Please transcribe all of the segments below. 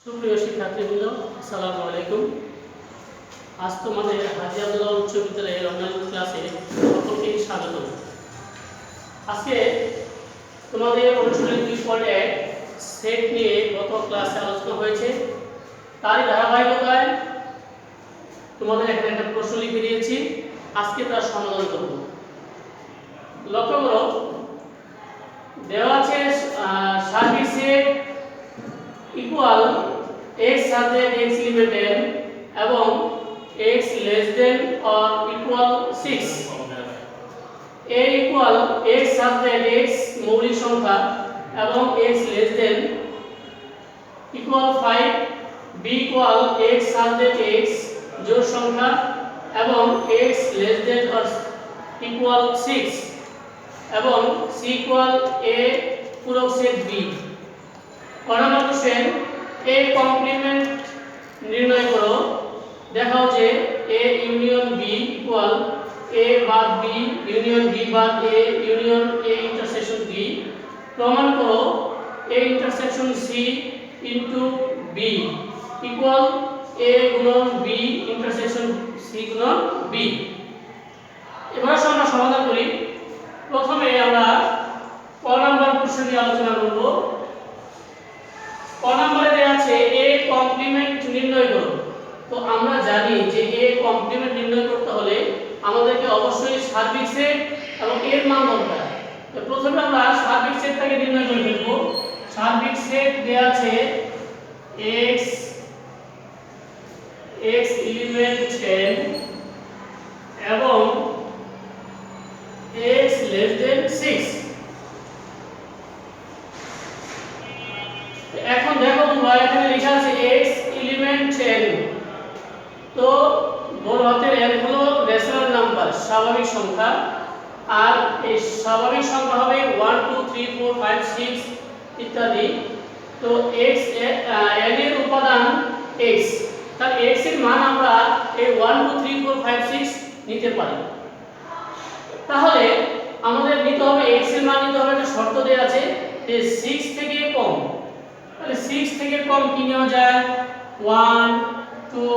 সুপ্রিয় শিক্ষার্থীবৃন্দ, আসসালামু আলাইকুম। আজ তোমাদের হাজী আব্দুল্লাহ উচ্চ বিদ্যালয়ের অনলাইন ক্লাসে সকলকে স্বাগত। আজকে তোমাদের অনুশীলনী 2.1 সেট নিয়ে গত ক্লাসে আলোচনা হয়েছে। তারই ধারাবাহিকতায় তোমাদের এখানে একটা প্রশ্ন লিখে দিয়েছি, আজকে তার সমাধান করব। লক্ষ্য করো, দেওয়া আছে সার্বিক set equal x subject x element n এবং x less than or equal 6, a equal x subject x মৌলিক সংখ্যা এবং x less than equal 5, b equal x subject x জোড় সংখ্যা এবং x less than or equal 6 এবং c equal a পূরক set b। Number question, a complement নির্ণয় করো। দেখাও যে a union b equal a বাদ b ইউনিয়ন b বাদ a union a intersection b। প্রমাণ করো a intersection c into b equal a গুণন b ইন্টারসেকশন c গুণন b। এবার আমরা সমাধান করি। প্রথমে আমরা ক নাম্বার প্রশ্ন নিয়ে আলোচনা করব। ক নম্বরে দেয়া আছে a কমপ্লিমেন্ট নির্ণয় করো। তো আমরা জানি যে a কমপ্লিমেন্ট নির্ণয় করতে হলে আমাদেরকে অবশ্যই সার্বিক সেট এবং এর মান দরকার। তো প্রথমে আমরা সার্বিক সেটটাকে নির্ণয় করে ফেলব। সার্বিক সেট দেয়া আছে x এলিমেন্ট 10 এবং x less than 6। এখন দেখো তোমরা এখানে লেখা আছে x এলিমেন্ট 10, তো বড় হাতের n হলো ন্যাচারাল নাম্বার, স্বাভাবিক সংখ্যা, আর এই স্বাভাবিক সংখ্যা হবে 1 2 3 4 5 6 ইত্যাদি। তো x n এর উপাদান x, তার x এর মান আমরা এই 1 2 3 4 5 6 নিতে পারি। তাহলে আমাদের নিতে হবে x এর মান নিতে হবে, একটা শর্ত দেয়া আছে যে 6 থেকে কম। তাহলে 6 থেকে কম কি নেওয়া যায়? 1 2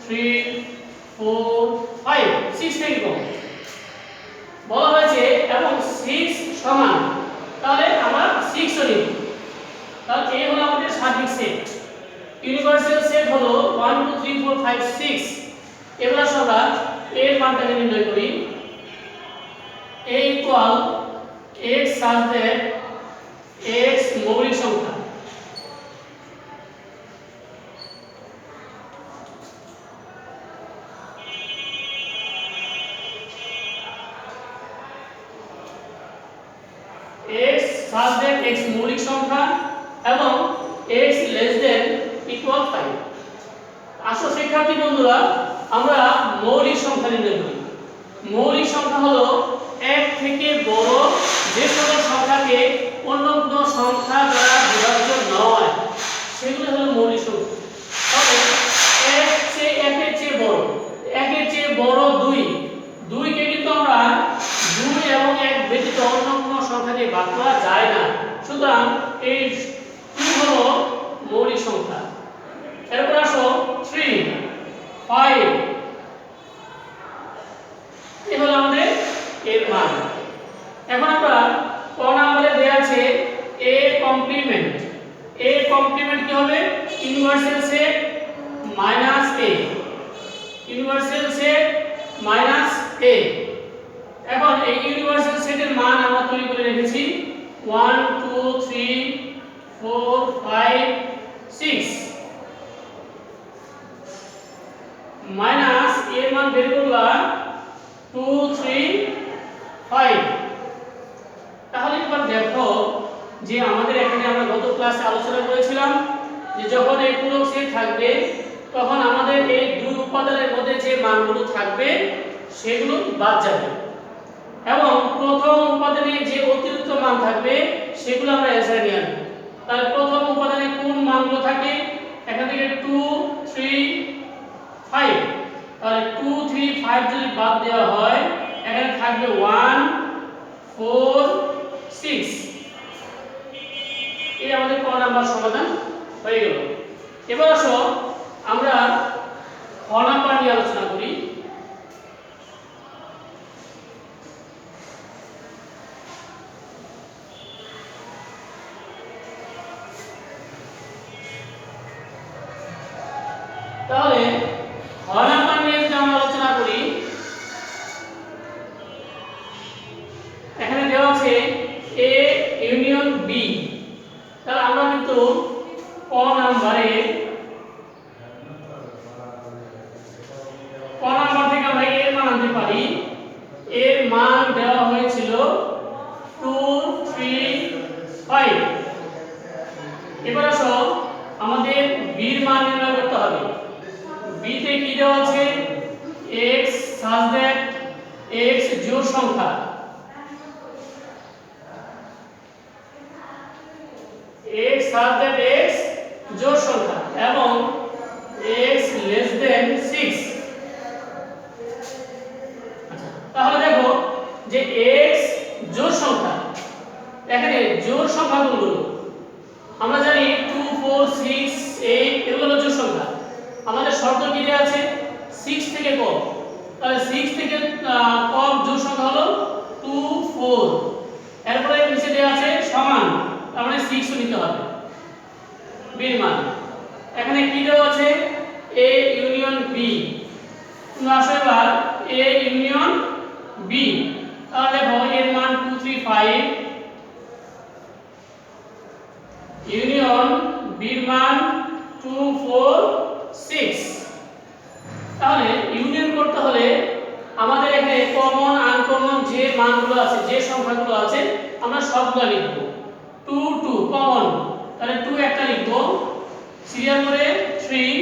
3 4 5, 6 থেকে কম বলা হয়েছে এবং 6 সমান, তাহলে আমরা 6 ও নিব। তাহলে এই হলো আমাদের সার্বিক সেট। ইউনিভার্সাল সেট হলো 1 2 3 4 5 6। এবার আমরা এর মানটাকে নির্ণয় করি। a equal x subject x মৌলিক সংখ্যা x সাবজেক্ট x মৌলিক সংখ্যা এবং x less than equal 5। আসো শিক্ষার্থী বন্ধুরা, আমরা মৌলিক সংখ্যা নির্ণয় করি। মৌলিক সংখ্যা হলো এক থেকে বড় যে সকল সংখ্যাকে অন্য কোনো সংখ্যা দ্বারা বিভাজ্য নয়, সেগুলো হলো মৌলিক সংখ্যা। তবে একের চেয়ে বড়, একের চেয়ে বড় 2, 2 কে কিন্তু আমরা 2 এবং 1 ব্যতীত অন্য কোনো সংখ্যা দিয়ে ভাগ করা যায় না। সুতরাং এই 2 হলো মৌলিক সংখ্যা। এরপর আসো 3 5, এই হলো আমাদের এর মান। এখন আমরা ক নম্বরে দেয়া আছে a কমপ্লিমেন্ট। a কমপ্লিমেন্ট কি হবে? Universal set minus a, universal set minus a। এখন এই ইউনিভার্সাল সেটের মান আমরা তৈরি করে রেখেছি 1 2 3 4 5 6 মাইনাস এর মান বের করলাম 2 3 5। তাহলে এবার দেখো যে আমাদের এখানে আমরা গত ক্লাসে আলোচনা করেছিলাম যে যখন এই পূরক সেট থাকবে তখন আমাদের এই দুই উপাদানের মধ্যে যে মানগুলো থাকবে সেগুলো বাদ যাবে এবং প্রথম উপাদানে যে অতিরিক্ত মান থাকবে সেগুলো আমরা অ্যান্সারে নিয়ে আসব। তাহলে প্রথম উপাদানে কোন মানগুলো থাকে? এখান থেকে 2 3 5, তাহলে 2 3 5 যদি বাদ দেওয়া হয় এখানে থাকবে 1 4 6। এই আমাদের ক নাম্বার সমাধান হয়ে গেল। এবার আসো আমরা খ নাম্বার নিয়ে আলোচনা করি। তাহলে খ নাম্বার নিয়ে যদি আমরা আলোচনা করি, এখানে দেওয়া আছে এ ইউনিয়ন বি। তাহলে আমরা কিন্তু ক নাম্বার থেকে আমরা এর মান আনতে পারি। এর মান দেওয়া হয়েছিল 2 3 5। এবার আসো আমাদের বি এর মান নির্ণয় করতে হবে। বি তে কি দেওয়া আছে? x such that x জোড় সংখ্যা, x such that x জোড় সংখ্যা এবং x less than 6। তাহলে দেখো যে x জোড় সংখ্যা, এখানে জোড় সংখ্যা কোনগুলো? আমরা জানি 2 4 6 8 এগুলো হলো জোড় সংখ্যা। আমাদের শর্ত কি দেয়া আছে? 6 থেকে কম। তাহলে 6 থেকে কম জোড় সংখ্যা হলো 2 4। এরপরে নিচে দেয়া আছে সমান, তার মানে 6 ও নিতে হবে b এর মান। এখানে কি দেওয়া আছে? a union b। তোমরা আসো এবার a ইউনিয়ন b। তাহলে দেখো এর মান 2 3 5 ইউনিয়ন b এর মান 2 4 6। তাহলে ইউনিয়ন করতে হলে আমাদের এখানে কমন আনকমন যে মানগুলো আছে, যে সংখ্যাগুলো আছে, আমরা সবগুলো লিখব। 2 2 কমন, তাহলে 2 একটা লিখব, সিরিয়াল করে 3,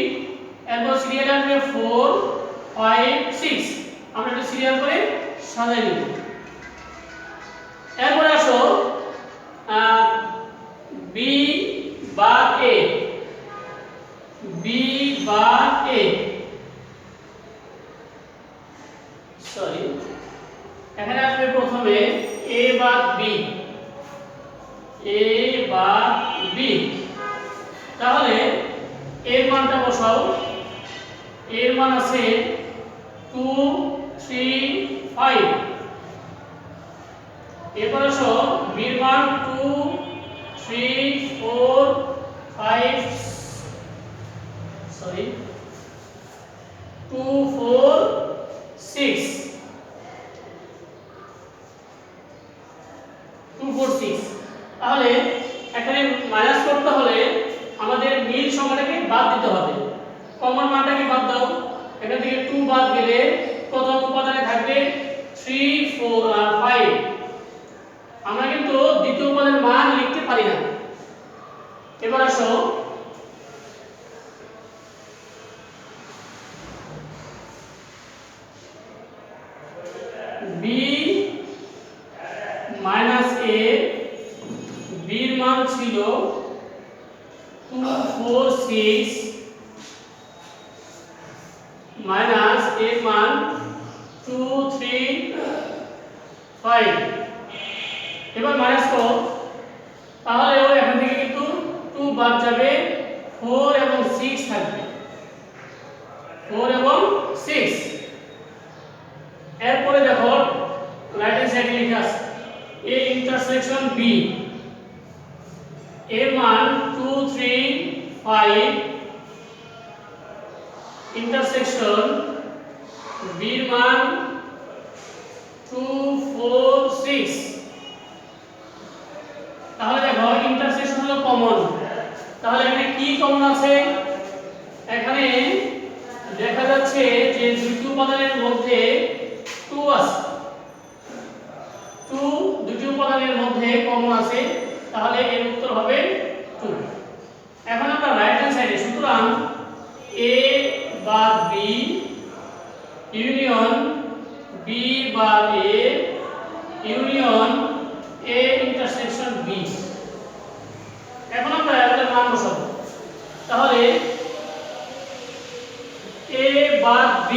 এরপর সিরিয়াল আসবে 4 5 6। আমরা এটা সিরিয়াল করে সাজিয়ে নিব। এরপর আসো বি বা এ। বি বা এ, সরি, এখানে আসবে প্রথমে এ বা বি। এ বা বি, তাহলে এর মানটা বসাও। এর মান আছে 2 3 5। এরপর আসো বি এর মান 2 3 4 5, সরি 2 4 6, 2 4 6। তাহলে এখানে মাইনাস করতে হলে আমাদের মিল সংখ্যাটাকে বাদ দিতে হবে। কমন মানটাকে বাদ দাও। এখান থেকে 2 বাদ গেলে প্রথম উপাদানে থাকবে 3 4 5। আমরা কিন্তু দ্বিতীয় উপাদানের মান লিখতে পারি না। এবার আসো b মাইনাস a। b এর মান ছিল 2 4 6 মাইনাস এর মান 2 3 5। এবার মাইনাস করো, তাহলেও এখান থেকে কিন্তু 2 বাদ যাবে, 4 এবং 6 থাকবে, 4 এবং 6। এরপরে দেখো রাইট হ্যান্ড সাইডে লেখা আছে a ইন্টারসেকশন b। এর মান 2 3 5 ইন্টারসেকশন b এর মান 2 4 6। তাহলে দেখো ইন্টারসেকশন হলো কমন। তাহলে এখানে কি কমন আছে? এখানে দেখা যাচ্ছে যে দুটি উপাদানের মধ্যে 2 আছে। 2 দুটি উপাদানের মধ্যে কমন আছে, তাহলে এর উত্তর হবে 2। এখন আমরা রাইট হ্যান্ড সাইডে, সুতরাং a বা b ইউনিয়ন b বা a union a intersection b। এখন আমরা এর মান বসাবো। তাহলে a বা b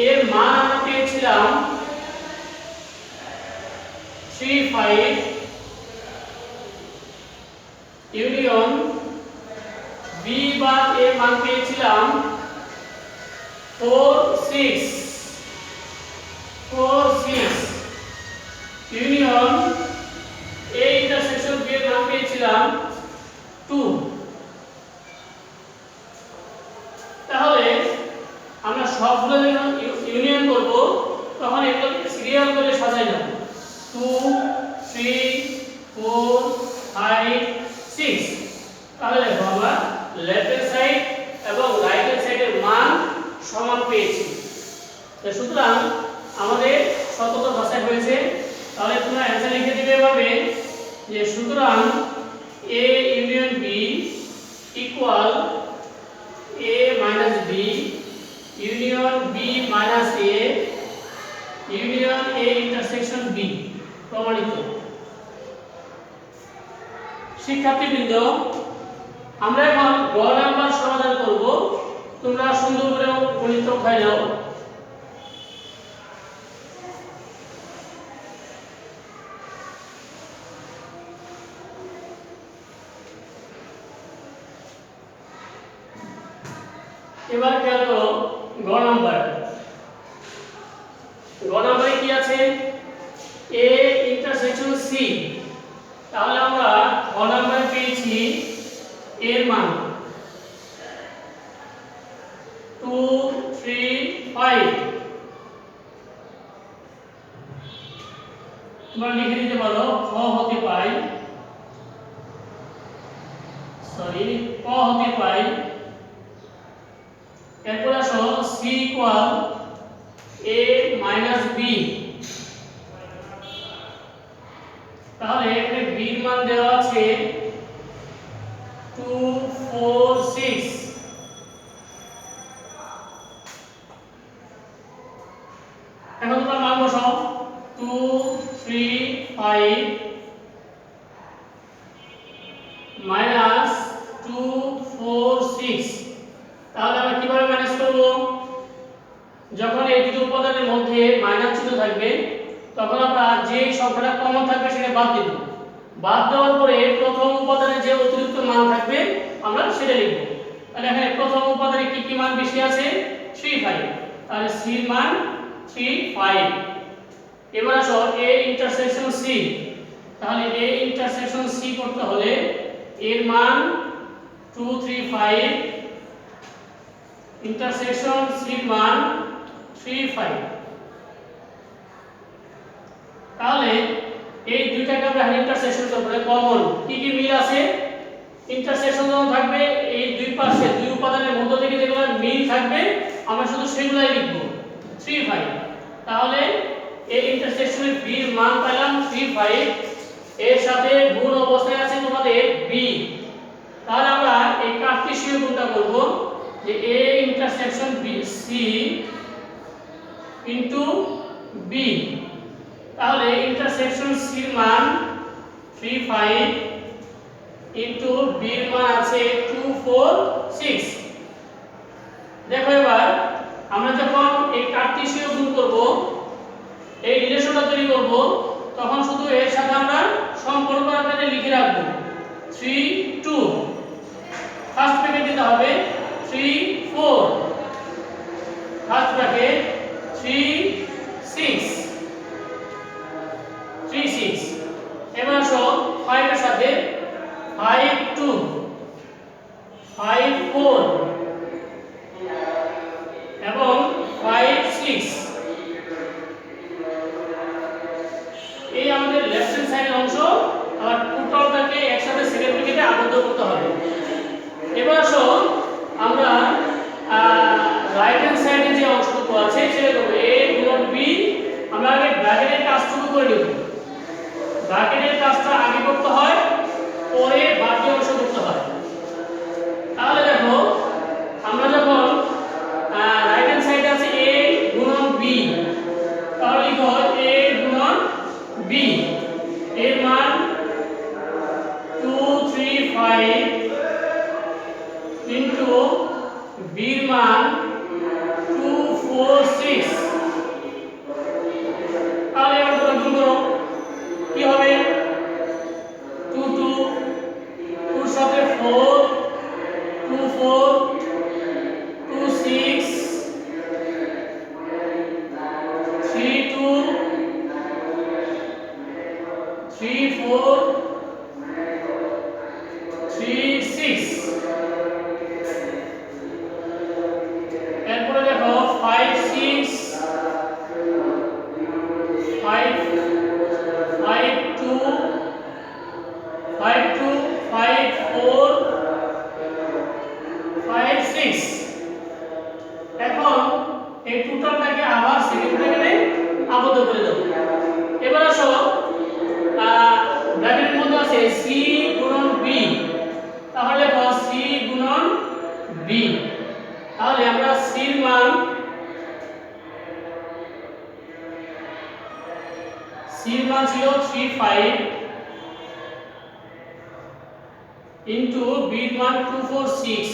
এর মান আমরা পেয়েছিলাম 3 5 ইউনিয়ন b বি বা এ মান পেয়েছিলাম 4 6 ইউনিয়ন এ ইন্টারসেকশন বি এর মান পেয়েছিলাম 2। তাহলে আমরা সবগুলো যখন ইউনিয়ন করব তখন এগুলোকে সিরিয়াল করে সাজাইলাম 2 3 4 5 6। তাহলে দেখো আমরা লেফট হ্যান্ড সাইড এবং রাইট হ্যান্ড সাইডের মান সমান পেয়েছি। তো সুতরাং আমাদের সতত ভাষায় হয়েছে। তাহলে তোমরা অ্যানসার লিখে দিবে এভাবে যে সুতরাং a union b equal a minus b union b minus a union a intersection b প্রমাণিত। শিক্ষার্থীবৃন্দ, আমরা এখন গ নাম্বার সমাধান করব। তোমরা সুন্দর করে গণিত খাই নাও। এবার খেয়াল করো গ নাম্বারে কি আছে a ইন্টারসেকশন c। তাহলে আমরা গ নাম্বারে পেয়েছি এর মান 2 3 5। তোমরা লিখে দিতে পারো খ হতে পাই ক হতে পাই। এরপর আসো c equal a minus b। তাহলে এখানে b এর মান দেওয়া আছে 2 4 6। এখন তোমরা মান বসাও 2 3 5 মাইনাস 2 4 6। তাহলে আমরা কিভাবে ম্যানেজ করব? যখন এই দুটো উপাদানের মধ্যে মাইনাস চিহ্ন থাকবে তখন আমরা যে সংখ্যাটা কমন থাকবে সেটা বাদ দেব। বাদ দেওয়ার পরে প্রথম উপাদানে যে অতিরিক্ত মান থাকবে আমরা সেটা লিখব। তাহলে এখানে প্রথম উপাদানে কি কি মান বেশি আছে? 3 5। তাহলে c এর মান 3 5। এবার আসো a ইন্টারসেকশন c। তাহলে a ইন্টারসেকশন c করতে হলে এর মান 2 3 5 ইন্টারসেকশন c এর মান 3 5। তাহলে এই দুইটাকে আমরা ইন্টারসেকশন করব। কমন কি কি মিল আছে? ইন্টারসেকশন যখন থাকবে এই দুই পাশে দুই উপাদানের মধ্য থেকে যেগুলো মিল থাকবে আমরা শুধু সেগুলাই লিখব 3 5। তাহলে এই ইন্টারসেকশনের b এর মান পেলাম 3 5। এর সাথে গুণ অবস্থায় আছে তোমাদের b। তাহলে আমরা এই কার্টেসীয় গুণটা করব যে a intersection b c into b। তাহলে ইন্টারসেকশন c এর মান 3 5 ইনটু b এর মান আছে 2 4 6। দেখো এবার আমরা যখন এই কার্টেসীয় গুণ করব এই রিলেশনটা তৈরি করব তখন শুধু এর সাথে আমরা সম্পর্ক আকারে লিখে রাখব 3 2। ফার্স্ট ব্র্যাকেট দিতে হবে 3 4 ফার্স্ট ব্র্যাকেট 3 6 3 6। এবার আসো 5 এর সাথে 5 2 5 4 এবং 5 6। এই আমাদের লেফট হ্যান্ড সাইডের অংশ। আর টোটালটাকে একসাথে সেকেন্ড ব্র্যাকেটে আবদ্ধ করতে হবে। এবার আসো আমরা রাইট হ্যান্ড সাইডে যে অংশটুকু আছে সেটা করব a গুণন b। আমরা আগে ব্র্যাকেটের কাজটুকু করে নেব। ব্র্যাকেটের কাজটা আগে করতে হয় পরে বাকি অংশ করতে হয়। তাহলে দেখো আমরা যখন রাইট হ্যান্ড সাইডে আছে a গুণন b তাহলে লিখো a গুণন b। এর মান 2 3 5 ইনটু b এর মান 2 4 6। তাহলে এবার তোমরা গুণ করো কি হবে 2 2 2 এর সাথে 4 2 6। এখন এই টোটালটাকে আবার সেকেন্ড ব্র্যাকেটে আবদ্ধ করে দাও। এবার আসো ব্র্যাকেটের মধ্যে আছে c গুণন b, তাহলে লেখো c গুণন b। তাহলে আমরা c এর মান ছিল 35 ইনটু b এর মান 246।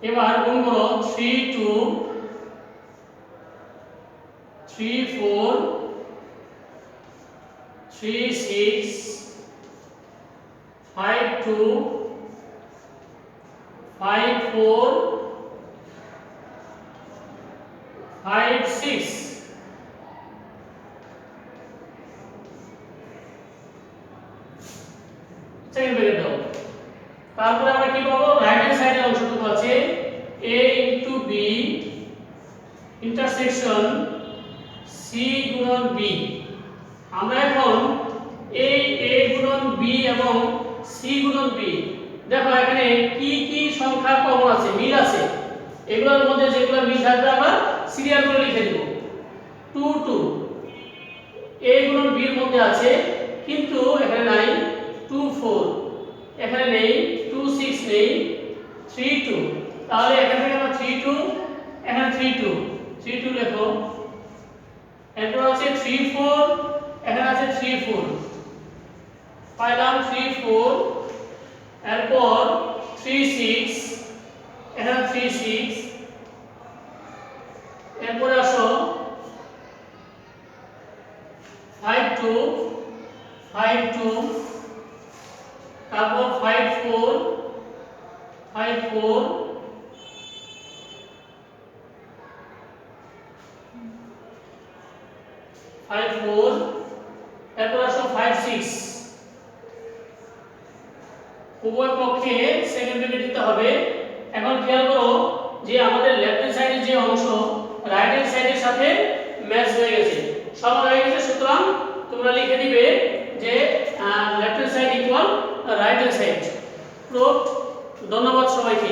এবার গুণ করো 3 2 3 4 3 6 5 2 5 4 5 6। সেকেন্ড ব্র্যাকেট দাও। তারপরে আমরা কি পাবো, রাইট হ্যান্ড সাইডের অংশটুকু আছে a into b intersection c গুণন b। আমরা এখন এই a গুণন b এবং c গুণন b, দেখো এখানে কি কি সংখ্যা কমন আছে, মিল আছে। এগুলোর মধ্যে যেগুলো মিল থাকবে আমরা সিরিয়াল করে লিখে দেব। 2 2 a গুণন b এর মধ্যে আছে, কিন্তু এখানে নাই। 2 4 এখানে নেই। 2 6 নেই। 3 2, তাহলে এখান থেকে আমরা 3 2, এখানে 3 2 3 2 লেখো। এরপর আছে 3 4, এখানে আছে 3 4, পাইলাম 3 4। এরপর 3 6, এখানে 3 6। এরপরে আসো 5 2 5 2, তারপর 5 4 5 4, এরপর আসো 5 6। উভয় পক্ষে সেকেন্ড ব্র্যাকেট দিতে হবে। এখন খেয়াল করো যে আমাদের লেফট হ্যান্ড সাইডের যে অংশ রাইট হ্যান্ড সাইডের সাথে ম্যাচ হয়ে গেছে, সমান হয়ে গেছে। সুতরাং তোমরা লিখে দিবে যে left hand side equal right hand side. Proof. ধন্যবাদ সবাইকে।